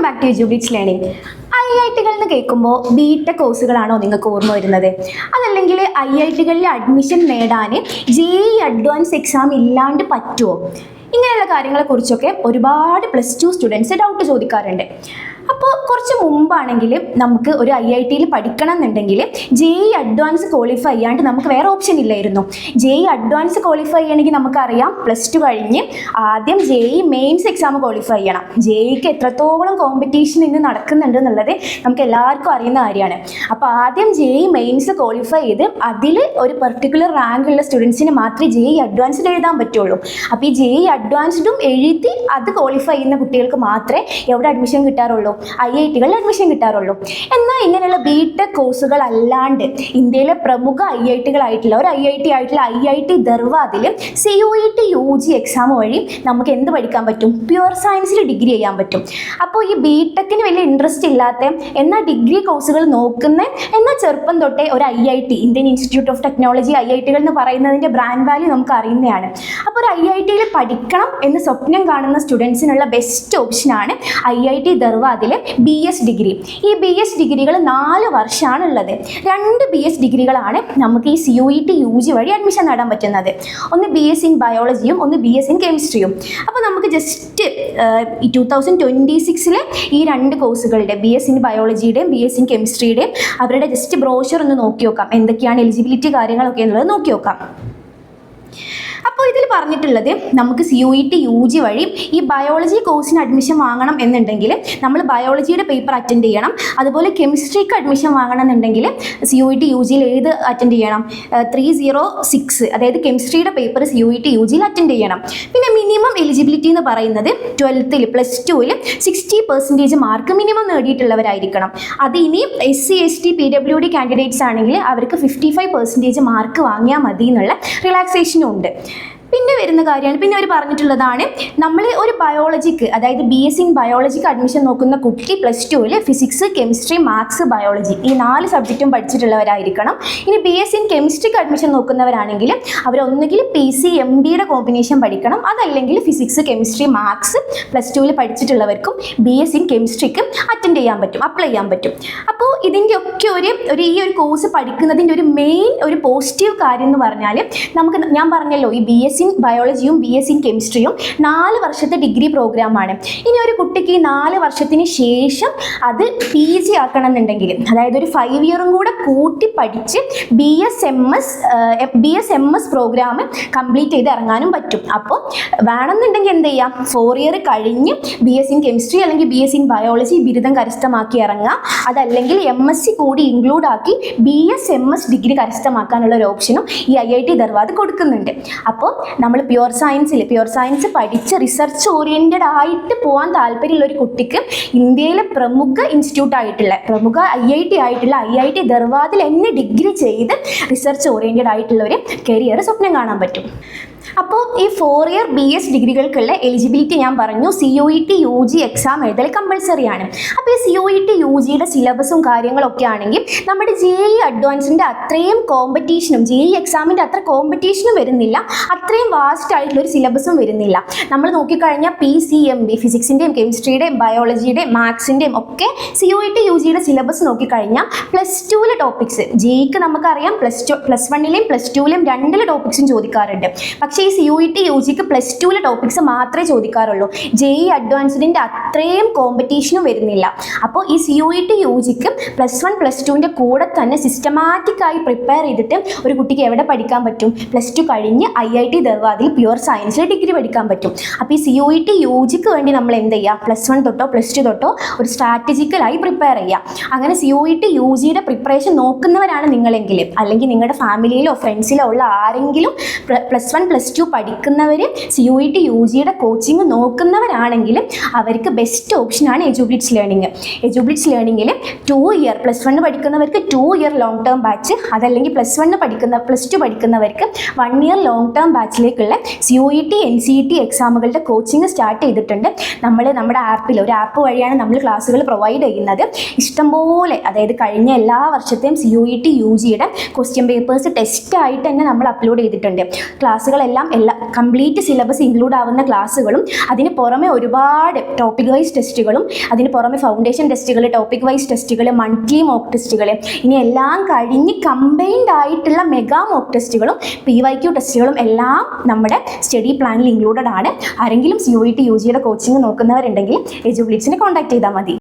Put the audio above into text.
Back to Edublitz learning. IIT-കൾ എന്ന് കേൾക്കുമ്പോൾ ബിടെക് കോഴ്സുകളാണോ നിങ്ങൾക്ക് ഓർമ്മ വരുന്നത്? അതല്ലെങ്കിൽ IIT-കളിൽ അഡ്മിഷൻ നേടാൻ JEE അഡ്വാൻസ് എക്സാം ഇല്ലാണ്ട് പറ്റുമോ? ഇങ്ങനെയുള്ള കാര്യങ്ങളെക്കുറിച്ചൊക്കെ ഒരുപാട് +2 സ്റ്റുഡൻസ് ഡൗട്ട് ചോദിക്കാറുണ്ട്. അപ്പോൾ കുറച്ച് മുമ്പാണെങ്കിൽ നമുക്ക് ഒരു IIT-യിൽ പഠിക്കണം എന്നുണ്ടെങ്കിൽ JEE അഡ്വാൻസ് ക്വാളിഫൈ ചെയ്യാണ്ട് നമുക്ക് വേറെ ഓപ്ഷൻ ഇല്ലായിരുന്നു. JEE അഡ്വാൻസ് ക്വാളിഫൈ ചെയ്യണമെങ്കിൽ നമുക്കറിയാം +2 കഴിഞ്ഞ് ആദ്യം JEE മെയിൻസ് എക്സാം ക്വാളിഫൈ ചെയ്യണം. JEEക്ക് എത്രത്തോളം കോമ്പറ്റീഷൻ ഇന്ന് നടക്കുന്നുണ്ട് എന്നുള്ളത് നമുക്ക് എല്ലാവർക്കും അറിയുന്ന കാര്യമാണ്. അപ്പോൾ ആദ്യം JEE മെയിൻസ് ക്വാളിഫൈ ചെയ്ത് അതിൽ ഒരു പെർട്ടിക്കുലർ റാങ്കുള്ള സ്റ്റുഡൻസിന് മാത്രമേ JEE അഡ്വാൻസ്ഡ് എഴുതാൻ പറ്റുള്ളൂ. അപ്പോൾ ഈ JEE അഡ്വാൻസ്ഡും എഴുതി അത് ക്വാളിഫൈ ചെയ്യുന്ന കുട്ടികൾക്ക് മാത്രമേ എവിടെ അഡ്മിഷൻ കിട്ടാറുള്ളൂ? IIT-കളിൽ അഡ്മിഷൻ കിട്ടാറുള്ളൂ. എന്നാൽ ഇങ്ങനെയുള്ള ബിടെക് കോഴ്സുകൾ അല്ലാണ്ട് ഇന്ത്യയിലെ പ്രമുഖ IIT-കളായിട്ടുള്ള ഒരു IIT ആയിട്ടുള്ള IIT ധർവാദിൽ CUET UG എക്സാം വഴി നമുക്ക് എന്ത് പഠിക്കാൻ പറ്റും? പ്യുവർ സയൻസിൽ ഡിഗ്രി ചെയ്യാൻ പറ്റും. അപ്പോൾ ഈ ബിടെക്കിന് വലിയ ഇൻട്രസ്റ്റ് ഇല്ലാത്ത എന്നാൽ ഡിഗ്രി കോഴ്സുകൾ നോക്കുന്ന എന്നാൽ ചെറുപ്പം തൊട്ടേ ഒരു IIT Indian institute of technology IIT-കൾ എന്ന് പറയുന്നതിൻ്റെ ബ്രാൻഡ് വാല്യൂ നമുക്ക് അറിയുന്നതാണ്. അപ്പോൾ ഒരു IIT-ൽ പഠിക്കണം എന്ന് സ്വപ്നം കാണുന്ന സ്റ്റുഡൻസിനുള്ള ബെസ്റ്റ് ഓപ്ഷനാണ് IIT ധർവാദിലെ BS ഡിഗ്രി. ഈ BS ഡിഗ്രികൾ 4 വർഷമാണുള്ളത്. 2 BS ഡിഗ്രികളാണ് നമുക്ക് ഈ CUET UG വഴി അഡ്മിഷൻ നേടാൻ പറ്റുന്നത്. ഒന്ന് BS ഇൻ ബയോളജിയും ഒന്ന് BS ഇൻ കെമിസ്ട്രിയും. അപ്പോൾ നമുക്ക് ജസ്റ്റ് 2026-ലെ ഈ 2 കോഴ്സുകളുടെ BS ഇൻ ബയോളജിയുടെയും BS ഇൻ കെമിസ്ട്രിയുടെയും അവരുടെ ജസ്റ്റ് ബ്രോഷർ ഒന്ന് നോക്കി നോക്കാം. എന്തൊക്കെയാണ് എലിജിബിലിറ്റി കാര്യങ്ങളൊക്കെ എന്നുള്ളത് നോക്കി നോക്കാം. അപ്പോൾ ഇതിൽ പറഞ്ഞിട്ടുള്ളത് നമുക്ക് CUET UG വഴി ഈ ബയോളജി കോഴ്സിന് അഡ്മിഷൻ വാങ്ങണം എന്നുണ്ടെങ്കിൽ നമ്മൾ ബയോളജിയുടെ പേപ്പർ അറ്റൻഡ് ചെയ്യണം. അതുപോലെ കെമിസ്ട്രിക്ക് അഡ്മിഷൻ വാങ്ങണം എന്നുണ്ടെങ്കിൽ CUET UG-ൽ ഏത് അറ്റൻഡ് ചെയ്യണം? 306 അതായത് കെമിസ്ട്രിയുടെ പേപ്പർ CUET UG-ൽ അറ്റൻഡ് ചെയ്യണം. പിന്നെ മിനിമം എലിജിബിലിറ്റി എന്ന് പറയുന്നത് 12th +2-ൽ 60% മാർക്ക് മിനിമം നേടിയിട്ടുള്ളവരായിരിക്കണം. അത് ഇനി SC ST PWD കാൻഡിഡേറ്റ്സ് ആണെങ്കിൽ അവർക്ക് 55% മാർക്ക് വാങ്ങിയാൽ മതി എന്നുള്ള റിലാക്സേഷനും ഉണ്ട്. പിന്നെ വരുന്ന കാര്യമാണ്, പിന്നെ അവർ പറഞ്ഞിട്ടുള്ളതാണ് നമ്മൾ ഒരു ബയോളജിക്ക് അതായത് BS ഇൻ ബയോളജിക്ക് അഡ്മിഷൻ നോക്കുന്ന കുട്ടി +2-ൽ ഫിസിക്സ് കെമിസ്ട്രി മാത്സ് ബയോളജി ഈ 4 സബ്ജക്റ്റും പഠിച്ചിട്ടുള്ളവരായിരിക്കണം. ഇനി BS ഇൻ കെമിസ്ട്രിക്ക് അഡ്മിഷൻ നോക്കുന്നവരാണെങ്കിൽ അവർ ഒന്നുകിൽ PCMBയുടെ കോമ്പിനേഷൻ പഠിക്കണം, അതല്ലെങ്കിൽ ഫിസിക്സ് കെമിസ്ട്രി മാത്സ് +2-ൽ പഠിച്ചിട്ടുള്ളവർക്കും BS ഇൻ കെമിസ്ട്രിക്ക് അറ്റൻഡ് ചെയ്യാൻ പറ്റും, അപ്ലൈ ചെയ്യാൻ പറ്റും. അപ്പോൾ ഇതിൻ്റെ ഒക്കെ ഈ ഒരു കോഴ്സ് പഠിക്കുന്നതിൻ്റെ ഒരു മെയിൻ ഒരു പോസിറ്റീവ് കാര്യം എന്ന് പറഞ്ഞാൽ നമുക്ക് ഞാൻ പറഞ്ഞല്ലോ ഈ BS ഇൻ ബയോളജിയും BS ഇൻ കെമിസ്ട്രിയും 4 വർഷത്തെ ഡിഗ്രി പ്രോഗ്രാമാണ്. ഇനി ഒരു കുട്ടിക്ക് ഈ 4 വർഷത്തിന് ശേഷം അത് PG ആക്കണം എന്നുണ്ടെങ്കിൽ അതായത് ഒരു 5 ഇയറും കൂടെ കൂട്ടി പഠിച്ച് BSMS പ്രോഗ്രാം കംപ്ലീറ്റ് ചെയ്ത് ഇറങ്ങാനും പറ്റും. അപ്പോൾ വേണമെന്നുണ്ടെങ്കിൽ എന്ത് ചെയ്യാം? 4 ഇയർ കഴിഞ്ഞ് BS ഇൻ കെമിസ്ട്രി അല്ലെങ്കിൽ BS ഇൻ ബയോളജി ബിരുദം കരസ്ഥമാക്കി ഇറങ്ങാം. അതല്ലെങ്കിൽ MSc കൂടി ഇൻക്ലൂഡ് ആക്കി BSMS ഡിഗ്രി കരസ്ഥമാക്കാനുള്ള ഒരു ഓപ്ഷനും ഈ IIT ധർവാദ് കൊടുക്കുന്നുണ്ട്. അപ്പോൾ നമ്മൾ പ്യുവർ സയൻസ് പഠിച്ച് റിസർച്ച് ഓറിയൻറ്റഡ് ആയിട്ട് പോകാൻ താല്പര്യമുള്ള ഒരു കുട്ടിക്ക് ഇന്ത്യയിലെ പ്രമുഖ ഇൻസ്റ്റിറ്റ്യൂട്ട് ആയിട്ടുള്ള പ്രമുഖ IIT ആയിട്ടുള്ള IIT ധർവാദിൽ എന്നെ ഡിഗ്രി ചെയ്ത് റിസർച്ച് ഓറിയൻറ്റഡ് ആയിട്ടുള്ള ഒരു കരിയർ സ്വപ്നം കാണാൻ പറ്റും. അപ്പോൾ ഈ 4 ഇയർ BS ഡിഗ്രികൾക്കുള്ള എലിജിബിലിറ്റി ഞാൻ പറഞ്ഞു. CUET UG എക്സാം എഴുതൽ കമ്പൾസറിയാണ്. അപ്പോൾ ഈ CUET UGയുടെ സിലബസും കാര്യങ്ങളൊക്കെ ആണെങ്കിൽ നമ്മുടെ JEE അഡ്വാൻസിൻ്റെ അത്രയും കോമ്പറ്റീഷനും JEE എക്സാമിൻ്റെ അത്ര കോമ്പറ്റീഷനും വരുന്നില്ല, അത്രയും വാസ്റ്റ് ആയിട്ടുള്ളൊരു സിലബസും വരുന്നില്ല. നമ്മൾ നോക്കിക്കഴിഞ്ഞാൽ PCMB ഫിസിക്സിൻ്റെയും കെമിസ്ട്രിയുടെയും ബയോളജിയുടെയും മാത്സിൻ്റെയും ഒക്കെ CUET UGയുടെ സിലബസ് നോക്കിക്കഴിഞ്ഞാൽ +2-ലെ ടോപ്പിക്സ് JEEക്ക് നമുക്കറിയാം +1-ലെയും +2-ലെയും 2 ടോപ്പിക്സും ചോദിക്കാറുണ്ട്. പക്ഷേ ഈ CUET UGക്ക് +2-ലെ ടോപ്പിക്സ് മാത്രമേ ചോദിക്കാറുള്ളൂ. JEE അഡ്വാൻസ്ഡിൻ്റെ അത്രയും കോമ്പറ്റീഷനും വരുന്നില്ല. അപ്പോൾ ഈ CUET UGക്ക് +1 +2-ൻ്റെ കൂടെ തന്നെ സിസ്റ്റമാറ്റിക്കായി പ്രിപ്പയർ ചെയ്തിട്ട് ഒരു കുട്ടിക്ക് എവിടെ പഠിക്കാൻ പറ്റും? +2 കഴിഞ്ഞ് IIT ധർവാദിൽ പ്യുവർ സയൻസിൽ ഡിഗ്രി പഠിക്കാൻ പറ്റും. അപ്പോൾ ഈ CUET UGക്ക് വേണ്ടി നമ്മൾ എന്ത് ചെയ്യുക? +1 തൊട്ടോ +2 തൊട്ടോ ഒരു സ്ട്രാറ്റജിക്കലായി പ്രിപ്പയർ ചെയ്യുക. അങ്ങനെ CUET UGയുടെ പ്രിപ്പറേഷൻ നോക്കുന്നവരാണ് നിങ്ങളെങ്കിൽ, അല്ലെങ്കിൽ നിങ്ങളുടെ ഫാമിലിയിലോ ഫ്രണ്ട്സിലോ ഉള്ള ആരെങ്കിലും +1 +2 പഠിക്കുന്നവർ CUET UGയുടെ കോച്ചിങ് നോക്കുന്നവരാണെങ്കിൽ അവർക്ക് ബെസ്റ്റ് ഓപ്ഷനാണ് എജ്യൂബ്ലിറ്റ്സ് ലേണിംഗ്. എജ്യൂബ്ലിറ്റ്സ് ലേണിംഗിൽ 2 ഇയർ +1 പഠിക്കുന്നവർക്ക് 2 ഇയർ ലോങ് ടേം ബാച്ച്, അതല്ലെങ്കിൽ +2 പഠിക്കുന്നവർക്ക് 1 ഇയർ ലോങ് ടേം ബാച്ചിലേക്കുള്ള CUET NCET എക്സാമുകളുടെ കോച്ചിങ് സ്റ്റാർട്ട് ചെയ്തിട്ടുണ്ട്. നമ്മുടെ ആപ്പിൽ ഒരു ആപ്പ് വഴിയാണ് നമ്മൾ ക്ലാസ്സുകൾ പ്രൊവൈഡ് ചെയ്യുന്നത്. ഇഷ്ടംപോലെ അതായത് കഴിഞ്ഞ എല്ലാ വർഷത്തെയും CUET UGയുടെ ക്വസ്റ്റ്യൻ പേപ്പേഴ്സ് ടെസ്റ്റ് ആയിട്ട് തന്നെ നമ്മൾ അപ്ലോഡ് ചെയ്തിട്ടുണ്ട്. ക്ലാസ്സുകളെല്ലാം ഇതെല്ലാം കംപ്ലീറ്റ് സിലബസ് ഇൻക്ലൂഡ് ആവുന്ന ക്ലാസ്സുകളും അതിന് പുറമെ ഒരുപാട് ടോപ്പിക് വൈസ് ടെസ്റ്റുകളും അതിന് പുറമെ ഫൗണ്ടേഷൻ ടെസ്റ്റുകൾ, ടോപ്പിക് വൈസ് ടെസ്റ്റുകൾ, മൺത്ലി മോക്ക് ടെസ്റ്റുകൾ, ഇനി എല്ലാം കഴിഞ്ഞ് കമ്പൈൻഡ് ആയിട്ടുള്ള മെഗാ മോക്ക് ടെസ്റ്റുകളും PYQ ടെസ്റ്റുകളും എല്ലാം നമ്മുടെ സ്റ്റഡി പ്ലാനിൽ ഇൻക്ലൂഡഡ് ആണ്. ആരെങ്കിലും CUET UGയുടെ കോച്ചിങ് നോക്കുന്നവരുണ്ടെങ്കിൽ എജുബ്ലിറ്റ്സിനെ കോൺടാക്ട് ചെയ്താൽ മതി.